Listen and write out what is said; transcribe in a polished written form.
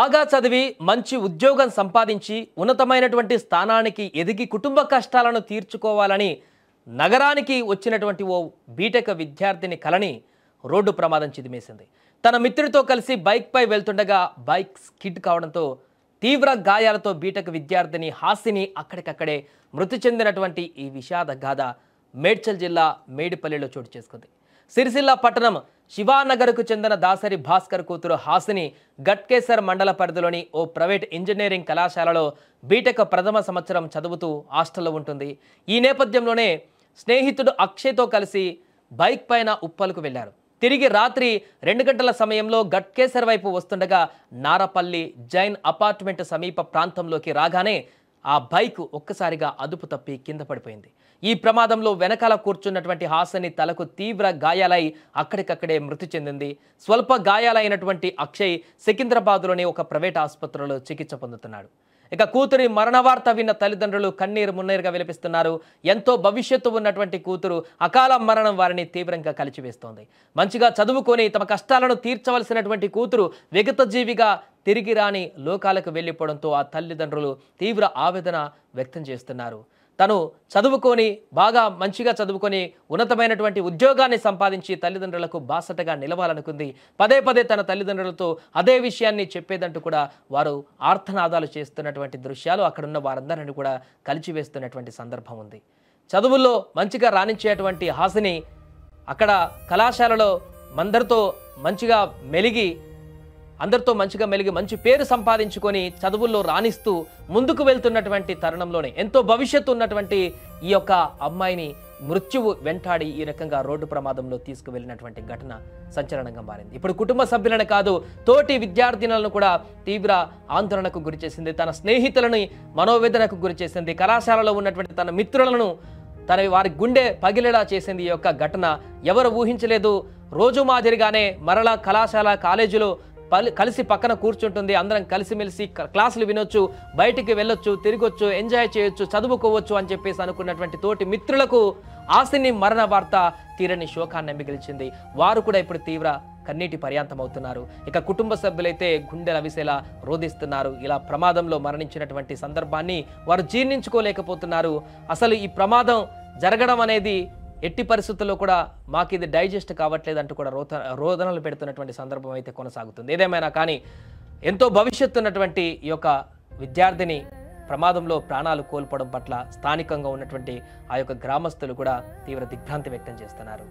బాగా చదివి మంచి ఉద్యోగం సంపాదించి ఉన్నతమైనటువంటి స్థానానికి ఎదిగి కుటుంబ కష్టాలను తీర్చుకోవాలని నగరానికి వచ్చినటువంటి ఓ బీటెక్ విద్యార్థిని కలని రోడ్డు ప్రమాదం చిదిమేసింది. తన మిత్రుడితో కలిసి బైక్ పై వెళ్తుండగా బైక్ స్కిడ్ కావడంతో తీవ్ర గాయాలతో బీటెక్ విద్యార్థిని హాసిని అక్కడికక్కడే మృతి చెందినటువంటి ఈ విషాద గాథ మేడ్చల్ జిల్లా మేడిపల్లిలో చోటు చేసుకుంది. సిరిసిల్ల పట్టణం శివానగర్కు చెందిన దాసరి భాస్కర్ కూతురు హాసిని గట్కేసర్ మండల పరిధిలోని ఓ ప్రైవేట్ ఇంజనీరింగ్ కళాశాలలో బీటెక్ ప్రథమ సంవత్సరం చదువుతూ హాస్టల్లో ఉంటుంది. ఈ నేపథ్యంలోనే స్నేహితుడు అక్షయ్తో కలిసి బైక్ పైన ఉప్పలకు వెళ్లారు. తిరిగి రాత్రి 2 గంటల సమయంలో గట్కేసర్ వైపు వస్తుండగా నారపల్లి జైన్ అపార్ట్మెంట్ సమీప ప్రాంతంలోకి రాగానే ఆ బైక్ ఒక్కసారిగా అదుపు తప్పి కింద పడిపోయింది. ఈ ప్రమాదంలో వెనకాల కూర్చున్నటువంటి హాసిని తలకు తీవ్ర గాయాలై అక్కడికక్కడే మృతి చెందింది. స్వల్ప గాయాలైనటువంటి అక్షయ్ సికింద్రాబాద్లోని ఒక ప్రైవేట్ ఆసుపత్రిలో చికిత్స పొందుతున్నాడు. ఇక కూతురి మరణ వార్త విన్న తల్లిదండ్రులు కన్నీరు మున్నీరుగా విలపిస్తున్నారు. ఎంతో భవిష్యత్తు ఉన్నటువంటి కూతురు అకాల మరణం వారిని తీవ్రంగా కలిచివేస్తోంది. మంచిగా చదువుకొని తమ కష్టాలను తీర్చవలసినటువంటి కూతురు విగతజీవిగా తిరిగి రాని లోకాలకు వెళ్ళిపోవడంతో ఆ తల్లిదండ్రులు తీవ్ర ఆవేదన వ్యక్తం చేస్తున్నారు. తను చదువుకొని మంచిగా చదువుకొని ఉన్నతమైనటువంటి ఉద్యోగాన్ని సంపాదించి తల్లిదండ్రులకు బాసటగా నిలవాలనుకుంది. పదే పదే తన తల్లిదండ్రులతో అదే విషయాన్ని చెప్పేదంటూ కూడా వారు ఆర్తనాదాలు చేస్తున్నటువంటి దృశ్యాలు అక్కడున్న వారందరినీ కూడా కలిచివేస్తున్నటువంటి సందర్భం ఉంది. చదువుల్లో మంచిగా రాణించేటువంటి హాసిని అక్కడ కళాశాలలో అందరితో మంచిగా మెలిగి మంచి పేరు సంపాదించుకొని చదువుల్లో రాణిస్తూ ముందుకు వెళ్తున్నటువంటి తరుణంలోనే ఎంతో భవిష్యత్తు ఉన్నటువంటి ఈ యొక్క అమ్మాయిని మృత్యువు వెంటాడి ఈ రకంగా రోడ్డు ప్రమాదంలో తీసుకువెళ్ళినటువంటి ఘటన సంచలనంగా మారింది. ఇప్పుడు కుటుంబ సభ్యులను కాదు, తోటి విద్యార్థినులను కూడా తీవ్ర ఆందోళనకు గురిచేసింది. తన స్నేహితులను మనోవేదనకు గురిచేసింది. కళాశాలలో ఉన్నటువంటి తన మిత్రులను వారి గుండె పగిలేలా చేసింది ఈ యొక్క ఘటన. ఎవరు ఊహించలేదు. రోజు మాదిరిగానే మరలా కాలేజీలో కలిసి పక్కన కూర్చుంటుంది. అందరం కలిసిమెలిసి క్లాసులు వినొచ్చు, బయటికి వెళ్ళొచ్చు, తిరగొచ్చు, ఎంజాయ్ చేయొచ్చు, చదువుకోవచ్చు అని చెప్పేసి అనుకున్నటువంటి తోటి మిత్రులకు హాసిని మరణ వార్త తీరని శోకాన్ని మిగిల్చింది. వారు కూడా ఇప్పుడు తీవ్ర కన్నీటి పర్యాంతం అవుతున్నారు. ఇక కుటుంబ సభ్యులైతే గుండెలు అవిసేలా రోధిస్తున్నారు. ఇలా ప్రమాదంలో మరణించినటువంటి సందర్భాన్ని వారు జీర్ణించుకోలేకపోతున్నారు. అసలు ఈ ప్రమాదం జరగడం అనేది ఎట్టి పరిస్థితుల్లో కూడా మాకు ఇది డైజెస్ట్ కావట్లేదు అంటూ కూడా రోదనలు పెడుతున్నటువంటి సందర్భం అయితే కొనసాగుతుంది. ఏదేమైనా కానీ ఎంతో భవిష్యత్తు ఉన్నటువంటి ఈ యొక్క విద్యార్థిని ప్రమాదంలో ప్రాణాలు కోల్పోవడం పట్ల స్థానికంగా ఉన్నటువంటి ఆ యొక్క గ్రామస్తులు కూడా తీవ్ర దిగ్భ్రాంతి వ్యక్తం చేస్తున్నారు.